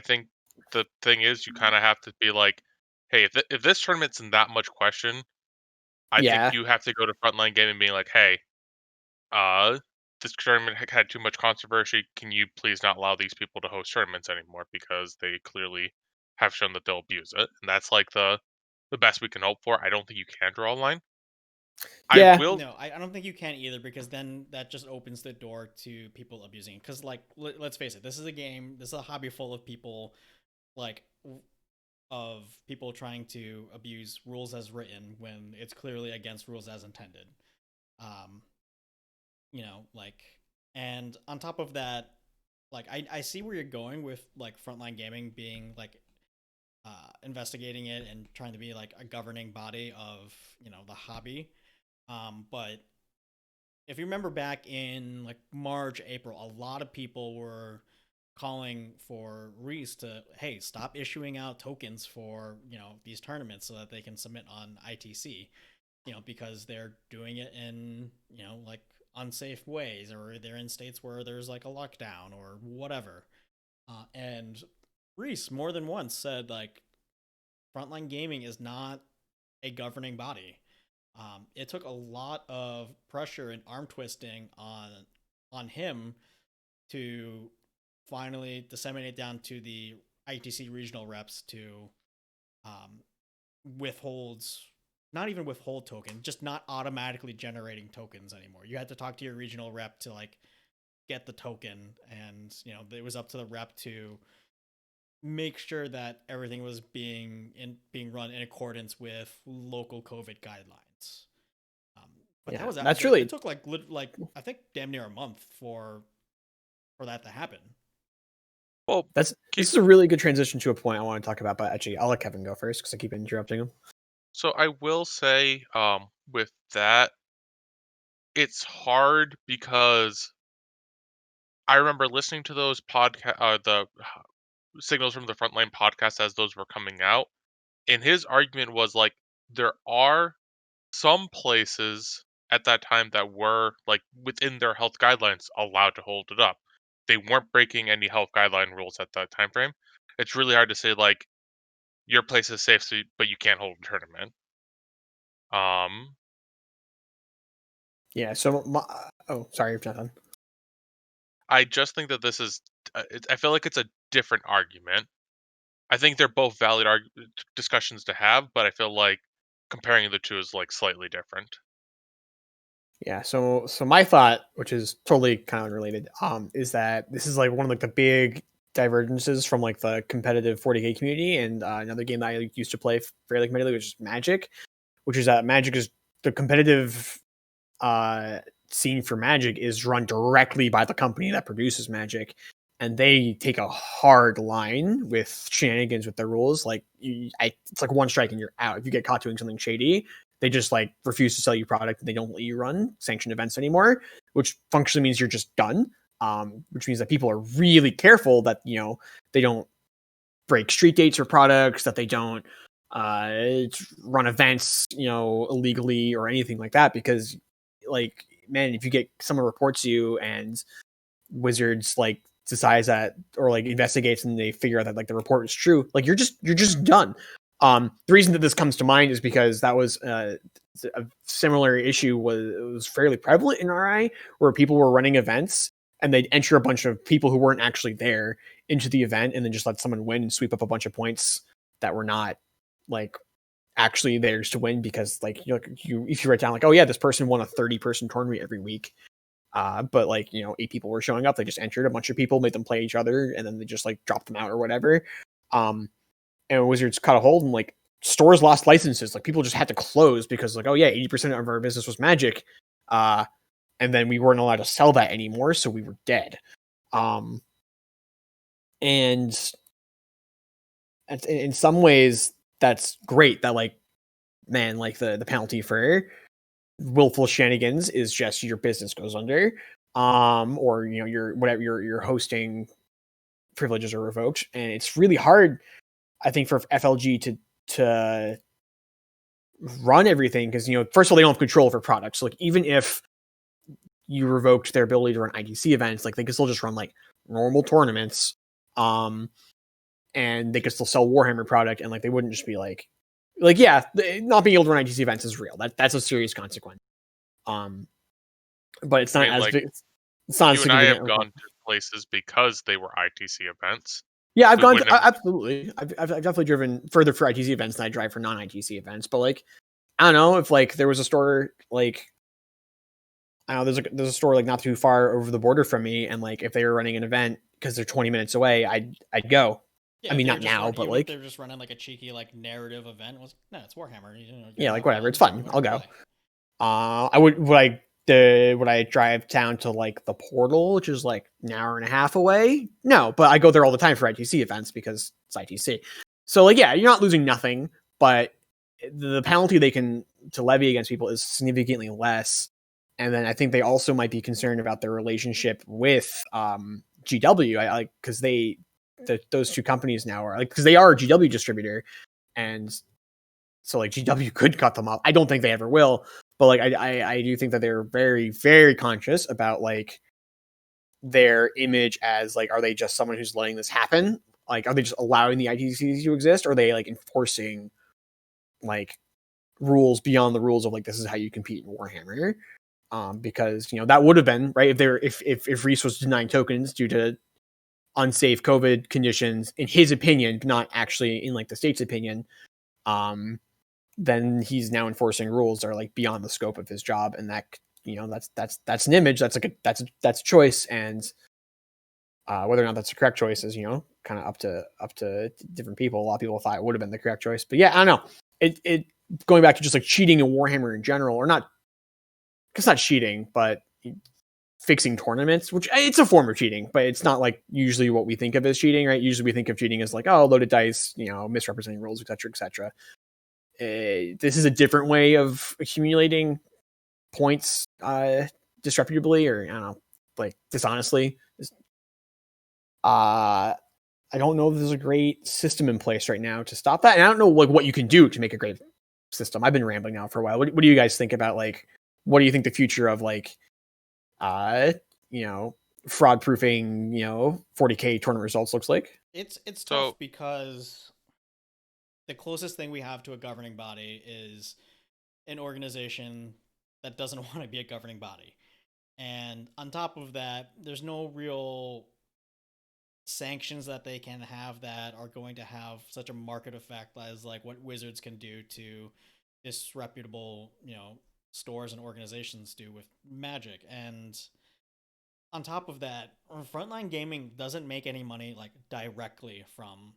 think the thing is, you kind of have to be like, hey, if this tournament's in that much question, I think you have to go to Frontline Gaming being like, hey, this tournament had too much controversy. Can you please not allow these people to host tournaments anymore because they clearly have shown that they'll abuse it, and that's like the best we can hope for. I don't think you can draw a line. Yeah. No, I don't think you can either, because then that just opens the door to people abusing it. Because like, let's face it, this is a game, this is a hobby full of people, like of people trying to abuse rules as written when it's clearly against rules as intended. Like, and on top of that, like I see where you're going with like Frontline Gaming being like investigating it and trying to be like a governing body of the hobby. But if you remember back in like March, April, a lot of people were calling for Reese to, hey, stop issuing out tokens for these tournaments so that they can submit on ITC, because they're doing it in like unsafe ways, or they're in states where there's like a lockdown or whatever. And Reese more than once said like Frontline Gaming is not a governing body. It took a lot of pressure and arm twisting on him to finally disseminate down to the ITC regional reps to not even withhold token, just not automatically generating tokens anymore. You had to talk to your regional rep to like get the token, and it was up to the rep to make sure that everything was being run in accordance with local COVID guidelines. But that was it took like I think damn near a month for that to happen. Well, this is a really good transition to a point I want to talk about, but actually I'll let Kevin go first because I keep interrupting him. So I will say, with that, it's hard because I remember listening to those the signals from the Frontline podcast as those were coming out, and his argument was like there are some places at that time that were like within their health guidelines allowed to hold it up. They weren't breaking any health guideline rules at that time frame. It's really hard to say like your place is safe, but you can't hold a tournament. Yeah. So, sorry, Jonathan. I just think that this is. I feel like it's a different argument. I think they're both valid discussions to have, but I feel like comparing the two is like slightly different. Yeah. So my thought, which is totally kind of unrelated, is that this is like one of like the big divergences from like the competitive 40K community and another game that I used to play fairly competitively, which is Magic, which is that Magic is the competitive scene for Magic is run directly by the company that produces Magic, and they take a hard line with shenanigans with their rules. Like it's like one strike and you're out. If you get caught doing something shady, they just like refuse to sell you product and they don't let you run sanctioned events anymore, which functionally means you're just done. Which means that people are really careful that they don't break street dates or products, that they don't run events illegally or anything like that, because like, man, if you get someone reports you and Wizards like decides that or like investigates and they figure out that like the report is true, like you're just done. The reason that this comes to mind is because that was a similar issue was fairly prevalent in RI, where people were running events and they'd enter a bunch of people who weren't actually there into the event and then just let someone win and sweep up a bunch of points that were not like actually theirs to win, because like if you write down like, oh yeah, this person won a 30-person tournament every week, But like, 8 people were showing up. They just entered a bunch of people, made them play each other, and then they just like dropped them out or whatever. And Wizards cut a hold, and like stores lost licenses. Like people just had to close because like, oh yeah, 80% of our business was Magic. And then we weren't allowed to sell that anymore, so we were dead. And in some ways, that's great. That like, man, like the penalty for willful shenanigans is just your business goes under, or your whatever your hosting privileges are revoked, and it's really hard, I think, for FLG to run everything because first of all, they don't have control over products. So, like even if you revoked their ability to run ITC events, like they could still just run like normal tournaments, and they could still sell Warhammer product, and like they wouldn't just be like yeah, not being able to run ITC events is real. That's a serious consequence. But it's not as big. It's not you and I have gone to places because they were ITC events. Yeah, I've gone absolutely. I've definitely driven further for ITC events than I drive for non-ITC events. But like, I don't know if like there was a store like, I don't know, there's a store like not too far over the border from me, and like if they were running an event because they're 20 minutes away, I'd go. Yeah, I mean, not now, but like they're just running like a cheeky like narrative event. No, it's Warhammer. Yeah, like whatever, it's fun. I'll go. Would I drive down to like the Portal, which is like an hour and a half away? No, but I go there all the time for ITC events because it's ITC. So like, yeah, you're not losing nothing, but the penalty they can to levy against people is significantly less. And then I think they also might be concerned about their relationship with GW. I like because those two companies now are like, because they are a GW distributor, and so like GW could cut them off. I don't think they ever will, but like I do think that they're very, very conscious about like their image as like, are they just someone who's letting this happen? Like, are they just allowing the ITCs to exist? Or are they like enforcing like rules beyond the rules of like, this is how you compete in Warhammer? Because that would have been right if Reese was denying tokens due to unsafe COVID conditions, in his opinion, not actually in like the state's opinion. Then he's now enforcing rules that are like beyond the scope of his job, and that that's an image, that's like that's a choice, and whether or not that's the correct choice is kind of up to different people. A lot of people thought it would have been the correct choice, but yeah, I don't know. It going back to just like cheating in Warhammer in general, or not, it's not cheating, but fixing tournaments, which it's a form of cheating, but it's not like usually what we think of as cheating, right? Usually we think of cheating as like, oh, loaded dice, misrepresenting rules, etc., etc. This is a different way of accumulating points disreputably, or I don't know, like dishonestly. I don't know if there's a great system in place right now to stop that, and I don't know like what you can do to make a great system. I've been rambling now for a while. What do you guys think about like, what do you think the future of like fraud proofing 40K tournament results looks like? It's tough because the closest thing we have to a governing body is an organization that doesn't want to be a governing body. And on top of that, there's no real sanctions that they can have that are going to have such a market effect as like what Wizards can do to disreputable, stores and organizations do with Magic. And on top of that, Frontline Gaming doesn't make any money like directly from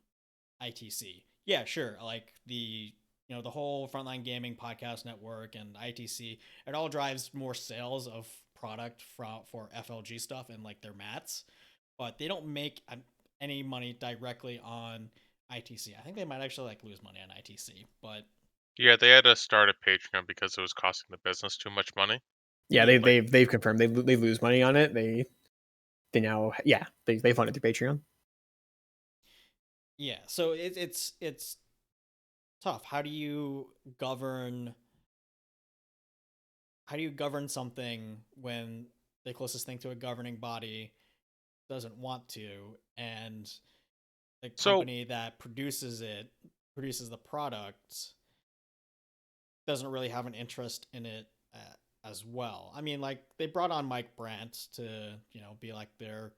ITC. Yeah, sure, like the the whole Frontline Gaming podcast network and ITC, it all drives more sales of product for FLG stuff and like their mats, but they don't make any money directly on ITC. I think they might actually like lose money on ITC, but yeah, they had to start a Patreon because it was costing the business too much money. Yeah, they've confirmed they lose money on it. They now they fund it through Patreon. Yeah, so it's tough. How do you govern something when the closest thing to a governing body doesn't want to, and the company that produces the product doesn't really have an interest in it as well? I mean, like they brought on Mike Brandt to be like their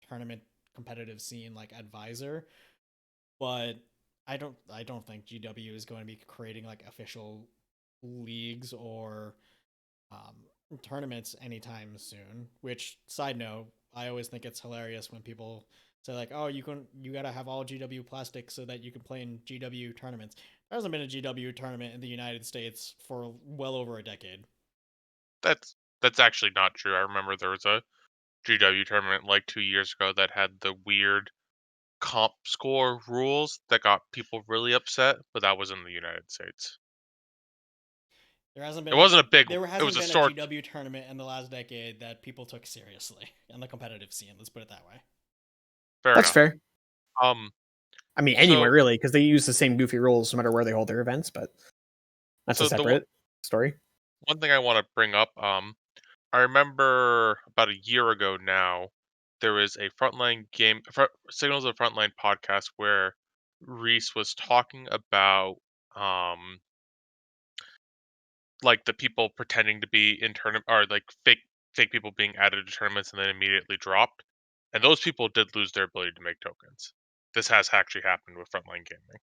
tournament competitive scene like advisor, but I don't think GW is going to be creating like official leagues or tournaments anytime soon. Which, side note, I always think it's hilarious when people say like, "Oh, you gotta have all GW plastic so that you can play in GW tournaments." There hasn't been a GW tournament in the United States for well over a decade. That's actually not true. I remember there was a GW tournament like 2 years ago that had the weird comp score rules that got people really upset, but that was in the United States. There hasn't It been wasn't a big. there It was hasn't a been a sort. GW tournament in the last decade that people took seriously in the competitive scene. Let's put it that way. Fair That's enough. fair. Um, I mean, So- anywhere really, because they use the same goofy rules no matter where they hold their events. But that's So a the separate story. one thing I want to bring up, I remember about a year ago now, there was a Signals of Frontline podcast where Reese was talking about like the people pretending to be in tournament or like fake people being added to tournaments and then immediately dropped. And those people did lose their ability to make tokens. This has actually happened with Frontline Gaming.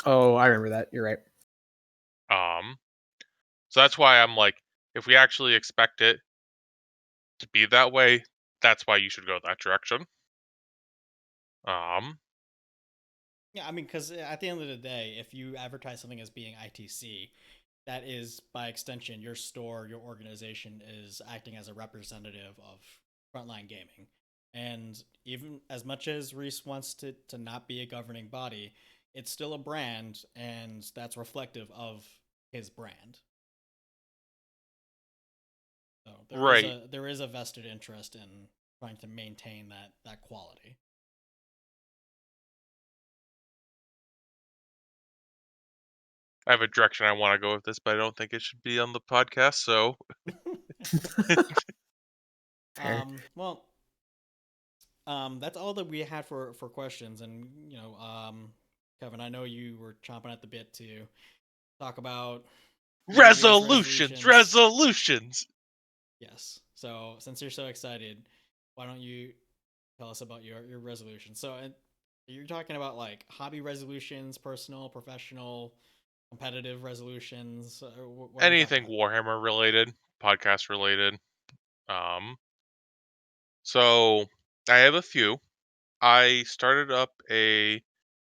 Oh, I remember that. You're right. So that's why I'm like, if we actually expect it to be that way, that's why you should go that direction. Yeah, I mean, because at the end of the day, if you advertise something as being ITC, that is by extension your store, your organization is acting as a representative of Frontline Gaming. And even as much as Reese wants to not be a governing body, it's still a brand, and that's reflective of his brand. So Right. there is a vested interest in trying to maintain that quality. I have a direction I want to go with this, but I don't think it should be on the podcast. So Fair. Well, that's all that we had for questions, and Kevin, I know you were chomping at the bit to talk about New Year's resolutions. Yes. So since you're so excited, why don't you tell us about your resolution? So you're talking about like hobby resolutions, personal, professional, competitive resolutions. What are we Anything talking Warhammer related, podcast related. Um, so I have a few. I started up a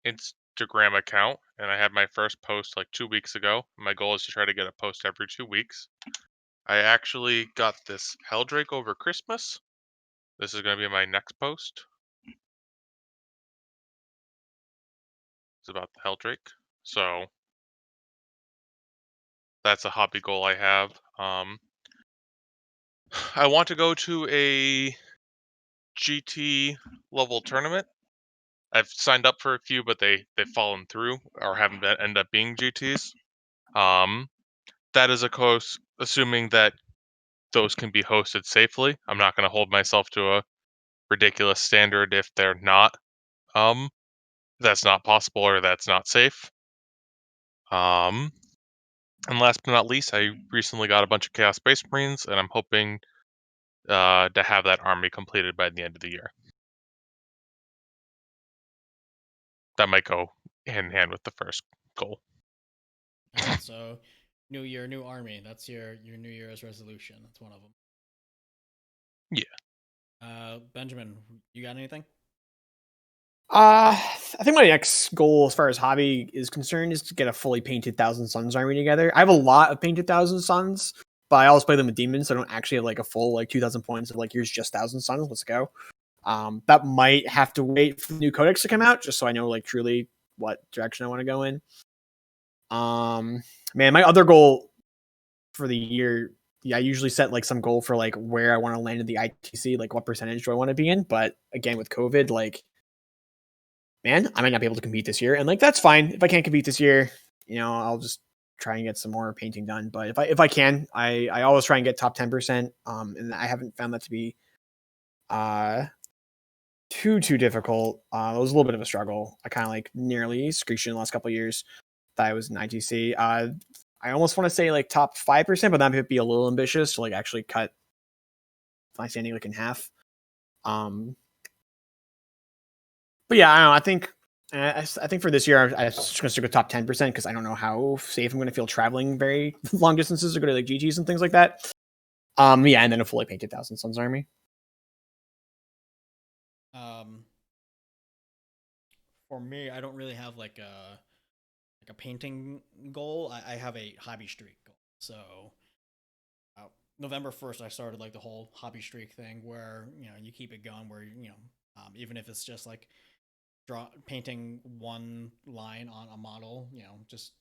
Instagram account, and I had my first post like 2 weeks ago. My goal is to try to get a post every 2 weeks. I actually got this Helldrake over Christmas. This is going to be my next post. It's about the Helldrake. So that's a hobby goal I have. I want to go to a GT level tournament. I've signed up for a few, but they've fallen through or haven't end up being GTs. That is, of course, assuming that those can be hosted safely. I'm not going to hold myself to a ridiculous standard if they're not. That's not possible or that's not safe. And last but not least, I recently got a bunch of Chaos Space Marines, and I'm hoping to have that army completed by the end of the year. That might go hand in hand with the first goal. All right, so new year, new army. That's your New Year's resolution. That's one of them. Yeah. Benjamin, you got anything? I think my next goal, as far as hobby is concerned, is to get a fully painted Thousand Suns army together. I have a lot of painted Thousand Suns, but I always play them with demons, so I don't actually have like a full like 2,000 points of like here's just Thousand Suns. Let's go. That might have to wait for the new codex to come out, just so I know like truly what direction I want to go in. Man, my other goal for the year, yeah, I usually set like some goal for like where I want to land in the ITC, like what percentage do I want to be in. But again, with COVID, like, man, I might not be able to compete this year, and like that's fine. If I can't compete this year, I'll just try and get some more painting done. But if I can, I always try and get top 10%. And I haven't found that to be too difficult. It was a little bit of a struggle. I kind of like nearly screeched in the last couple of years that I was in ITC. I almost want to say like top 5%, but that might be a little ambitious to like actually cut my standing like in half. But yeah, I don't know. I think for this year, I'm just going to stick with top 10% because I don't know how safe I'm going to feel traveling very long distances to go to like GTs and things like that. Yeah, and then a fully painted Thousand Sons army. For me, I don't really have like a painting goal. I have a hobby streak goal. So November 1st, I started like the whole hobby streak thing where you keep it going, where even if it's just like painting one line on a model, just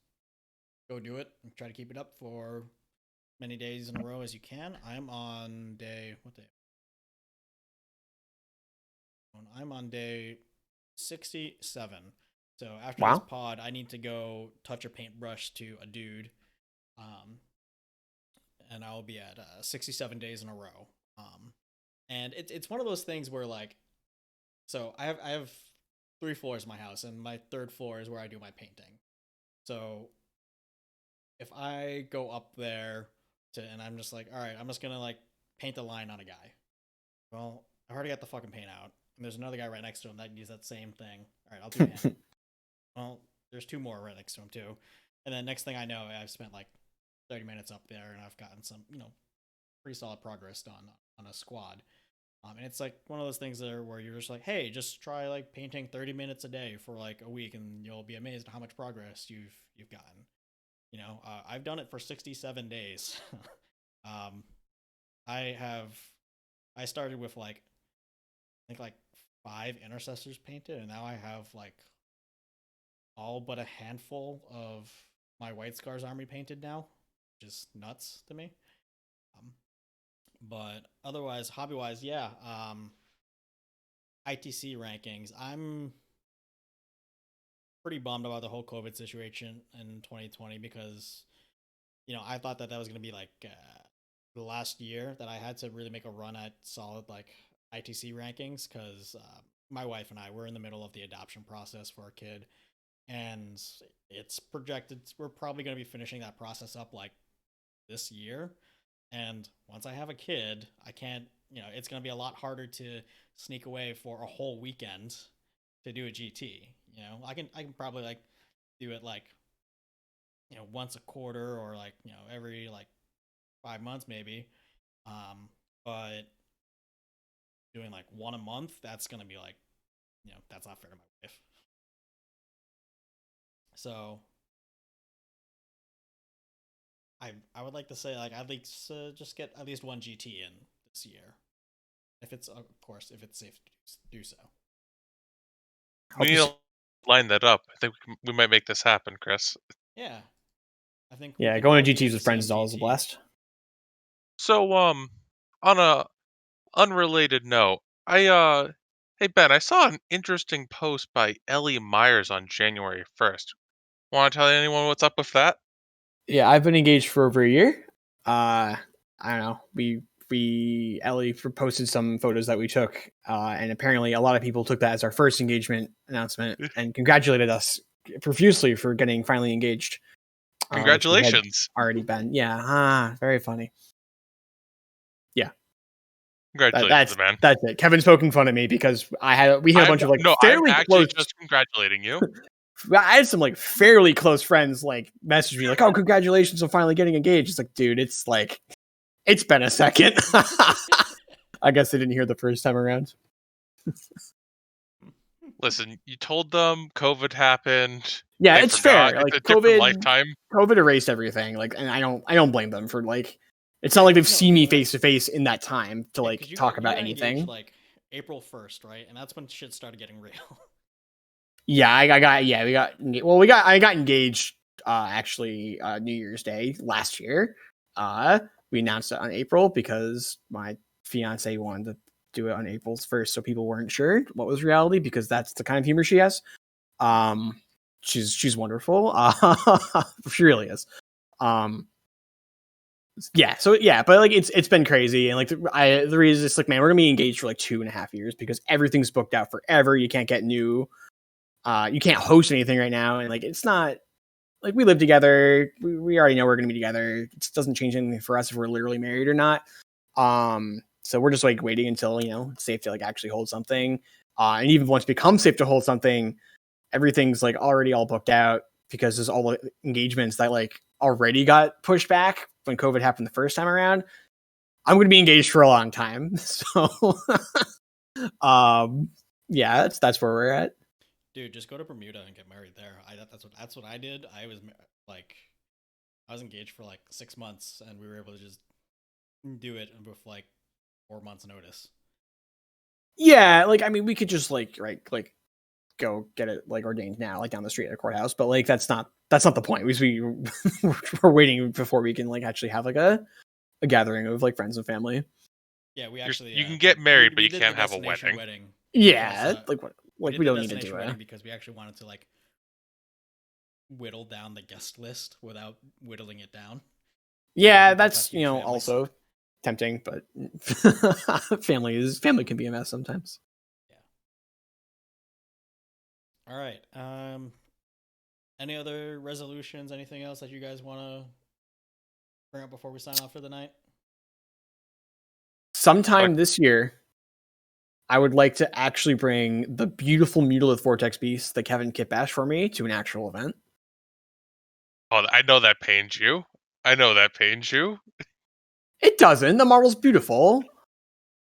go do it and try to keep it up for many days in a row as you can. I'm on day what day? I'm on day 67. So after this pod, I need to go touch a paintbrush to a dude, and I'll be at 67 days in a row. And it's one of those things where like, so I have 3 floors in my house, and my 3rd floor is where I do my painting. So if I go up there and I'm just like, all right, I'm just gonna like paint a line on a guy. Well, I already got the fucking paint out, and there's another guy right next to him that can use that same thing. All right, I'll do him. Well, there's 2 more right next to him too, and then next thing I know, I've spent like 30 minutes up there, and I've gotten some, pretty solid progress done on a squad. And it's like one of those things there where you're just like, hey, just try like painting 30 minutes a day for like a week, and you'll be amazed at how much progress you've gotten. I've done it for 67 days. I started with like, I think like 5 intercessors painted, and now I have like all but a handful of my White Scars army painted now, which is nuts to me. But otherwise, hobby wise, yeah. ITC rankings. I'm pretty bummed about the whole COVID situation in 2020 because, I thought that was going to be like the last year that I had to really make a run at solid like ITC rankings because my wife and I were in the middle of the adoption process for our kid, and it's projected we're probably going to be finishing that process up like this year. And once I have a kid, I can't, it's going to be a lot harder to sneak away for a whole weekend to do a GT. I can probably like do it like, once a quarter or like, every like 5 months maybe. But doing like one a month, that's going to be like, that's not fair to my wife. So I would like to say like I'd like to just get at least one GT in this year, if it's of course if it's safe to do so. We need to line that up. I think we might make this happen, Chris. Yeah, I think. Yeah, going to GTs with friends is always a blast. So on a unrelated note, hey Ben, I saw an interesting post by Ellie Myers on January 1st. Want to tell anyone what's up with that? Yeah, I've been engaged for over a year. I don't know. Ellie posted some photos that we took, and apparently a lot of people took that as our first engagement announcement and congratulated us profusely for getting finally engaged. Congratulations. Already been. Yeah. Very funny. Yeah. Congratulations, man. That's it. Kevin's poking fun at me because we had a bunch of like fairly I'm close. Just congratulating you. I had some like fairly close friends like message me like, "Oh, congratulations on finally getting engaged." It's like, dude, it's like it's been a second. I guess they didn't hear the first time around. Listen, you told them COVID happened. Yeah, it's fair. Like it's a different lifetime. COVID erased everything. Like, and I don't blame them for like. It's not like they've seen me face to face in that time to like talk about anything. Engaged, like April 1st, right? And that's when shit started getting real. Yeah, I got engaged actually New Year's Day last year. We announced it on April because my fiance wanted to do it on April's 1st, so people weren't sure what was reality because that's the kind of humor she has. She's wonderful. She really is. But like it's been crazy, and like the reason is like, man, we're gonna be engaged for like 2.5 years because everything's booked out forever. You can't get new. You can't host anything right now, and like it's not like we live together. We already know we're gonna be together. It doesn't change anything for us if we're literally married or not. So we're just like waiting until it's safe to like actually hold something. And even once it becomes safe to hold something, everything's like already all booked out because there's all the engagements that like already got pushed back when COVID happened the first time around. I'm going to be engaged for a long time. So, yeah, that's where we're at. Dude, just go to Bermuda and get married there. That's what I did. Like I was engaged for like 6 months, and we were able to just do it with like 4 months notice. Yeah, like I mean, we could just like go get it like ordained now, like down the street at a courthouse. But like that's not the point. We're waiting before we can like actually have like a gathering of like friends and family. Yeah, we actually You can get married, but we you did can't the have a destination wedding. Yeah, because, like what? we Like did we the don't need to destination do wedding it. because we actually wanted to like whittle down the guest list without whittling it down. Yeah, We've both got that's huge families. also tempting, but family can be a mess sometimes. Yeah. All right. Any other resolutions? Anything else that you guys want to bring up before we sign off for the night? Sometime this year, I would like to actually bring the beautiful Mutalith Vortex Beast that Kevin Kit bashed for me to an actual event. Oh, I know that pains you. It doesn't. The model's beautiful.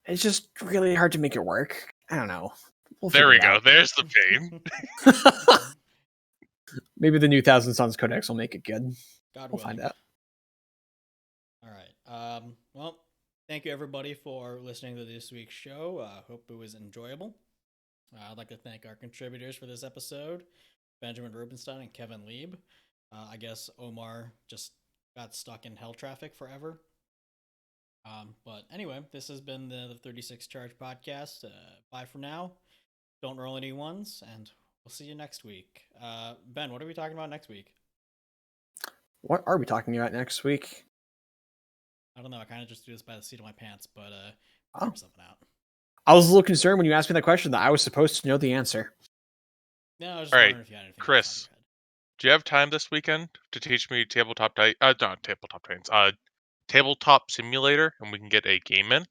It's just really hard to make it work. I don't know. There we figure it go. out. There's the pain. Maybe the new Thousand Suns Codex will make it good. God We'll willing. find out. All right. Well, thank you everybody for listening to this week's show. Hope it was enjoyable. I'd like to thank our contributors for this episode, Benjamin Rubenstein and Kevin Lieb. I guess Omar just got stuck in hell traffic forever. But anyway, this has been the 36 Charge Podcast. Bye for now. Don't roll any ones, and we'll see you next week. Ben, what are we talking about next week? What are we talking about next week? I don't know. I kind of just do this by the seat of my pants, but Oh. figure something out. I was a little concerned when you asked me that question that I was supposed to know the answer. No, I was just All right, wondering if you had anything Chris. else on your head. Do you have time this weekend to teach me Tabletop Titans, Tabletop Simulator, and we can get a game in?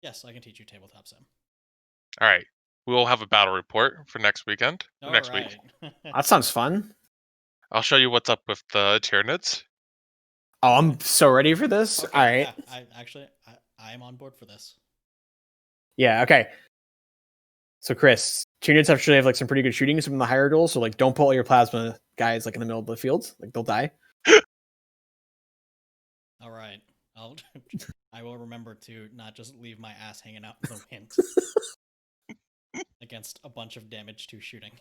Yes, I can teach you Tabletop Sim. All right. We will have a battle report for next weekend. Next week. That sounds fun. I'll show you what's up with the Tyranids. Oh, I'm so ready for this. Okay, All right. Yeah, I am on board for this. Yeah, okay. So Chris, Tyranids actually have like some pretty good shooting in some of the higher duels, so like don't pull all your plasma guys like in the middle of the field. Like they'll die. All right. I will remember to not just leave my ass hanging out in the wind against a bunch of damage to shooting.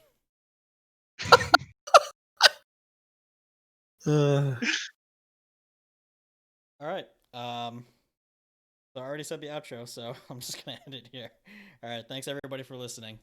All right. So I already said the outro, so I'm just gonna end it here. All right. Thanks everybody for listening.